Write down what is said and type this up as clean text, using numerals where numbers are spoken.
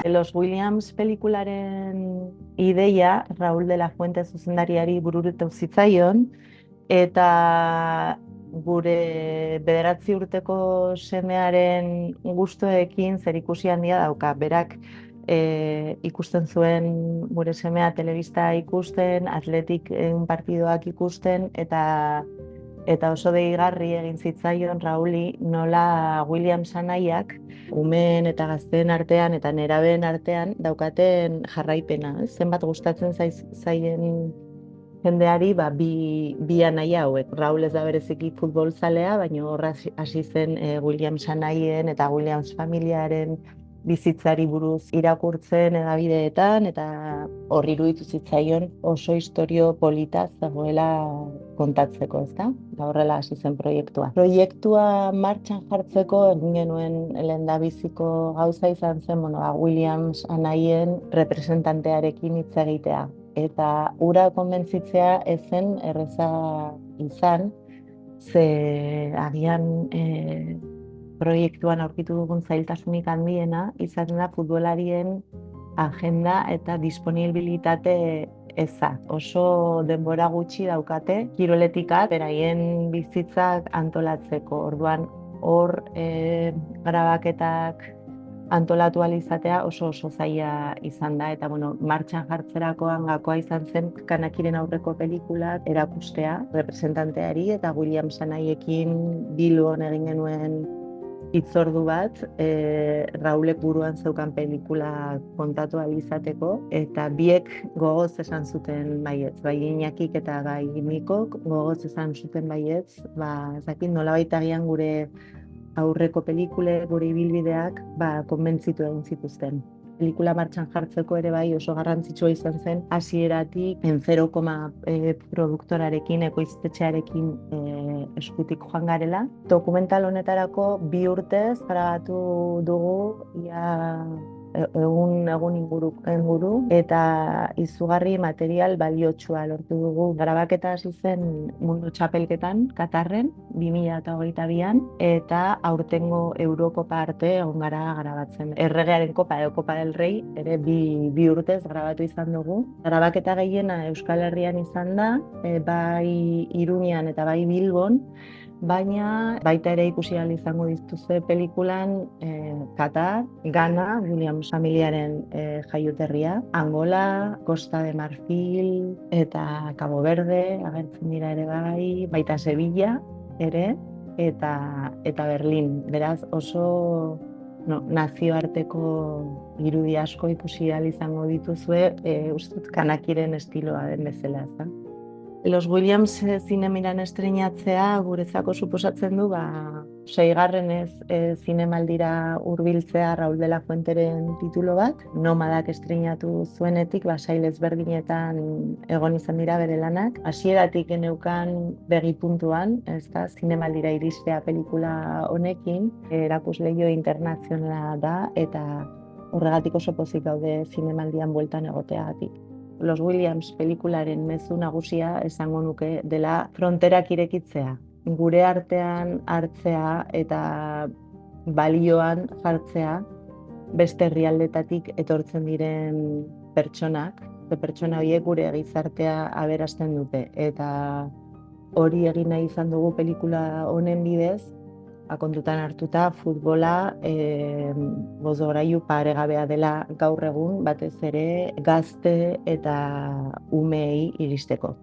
Los Williams pelikularen ideia Raúl de la Fuente zuzendariari burutu zitzaion, eta gure 9 urteko semearen gustuekin zerikusi handia dauka. Berak ikusten zuen gure semea telebista ikusten, Athletic partidoak ikusten, eta oso deigarri egin zitzaion Rauli nola Williams anaiak umeen eta gazteen artean eta nerabeen artean daukaten jarraipena. Zenbat gustatzen zaien jendeari bi anaia hauek. Raul ez da bereziki futbolzalea, baina horra hasi zen Williams anaien eta Williams familiaren bizitzari buruz irakurtzen edabideetan, eta horri iruditu zitzaion oso istorio polita zegoela kontatzeko, ezta? Da horrela hasi zen proiektua. Proiektua martxan jartzeko egin genuen lehendabiziko gauza izan zen, Williams anaien representantearekin hitz egitea. Eta hura konbentzitzea ezen erreza izan, ze agian proiektuan aurkitu dugun zailtasunik handiena izaten da futbolarien agenda eta disponibilitate eza. Oso denbora gutxi daukate kiroletika beraien bizitzak antolatzeko. Orduan hor grabaketak antolatu alizatea oso zaila izan da, eta martxan jartzerakoan gakoa izan zen Kanakiren aurreko pelikulak erakustea representanteari, eta Williams anaiekin Bilbon egin genuen hitzordu bat, Raulek buruan zeukan pelikula kontatu alizateko, eta biek gogoz esan zuten baietz, bai Iñakik eta bai Mikok gogoz esan zuten baietz, nolabait agian gure aurreko pelikule, gure ibilbideak, konbentzitu egin zituzten. Pelikula martxan jartzeko ere bai oso garrantzitsua izan zen, hasieratik Enzero produktorarekin, ekoiztetxearekin eskutik joan garela. Dokumental honetarako 2 urtez grabatu dugu, egun inguru, eta izugarri material baliotsua lortu dugu. Grabaketa hasi zen Mundu Txapelketan, Katarren, 2022an, eta aurtengo Eurokopa arte egon gara grabatzen. Erregearen Kopa edo Kopa del Rei ere 2 urtez grabatu izan dugu. Grabaketa gehiena Euskal Herrian izan da, bai Iruñean eta bai Bilbon, baina baita ere ikusi ahal izango dituzue pelikulan Katar, Ghana, Williams familiaren jaioterria, Angola, Costa de Marfil eta Cabo Verde agertzen dira ere bai, baita Sevilla ere, eta Berlin. Beraz oso nazioarteko irudi asko ikusi ahal izango dituzue, uste dut Kanakiren estiloa den bezala, ezta? Los Williams zinemiran estreinatzea guretzako suposatzen du 6. zinemaldira hurbiltzea Raúl de la Fuenteren titulo bat. Nomadak estreinatu zuenetik sail ezberdinetan egon izan dira bere lanak. Hasieratik geneukan begi puntuan, ezta, zinemaldira iristea pelikula honekin, erakusleiho internazionala da, eta horregatik oso pozik gaude zinemaldian bueltan egoteagatik. Los Williams pelikularen mezu nagusia esango nuke dela fronterak irekitzea. Gure artean hartzea eta balioan jartzea beste herrialdetatik etortzen diren pertsonak. Pertsona horiek gure gizartea aberasten dute. Eta hori egin nahi izan dugu pelikula honen bidez, kontutan hartuta futbola bozgorailu paregabea dela gaur egun, batez ere gazte eta umeei iristeko.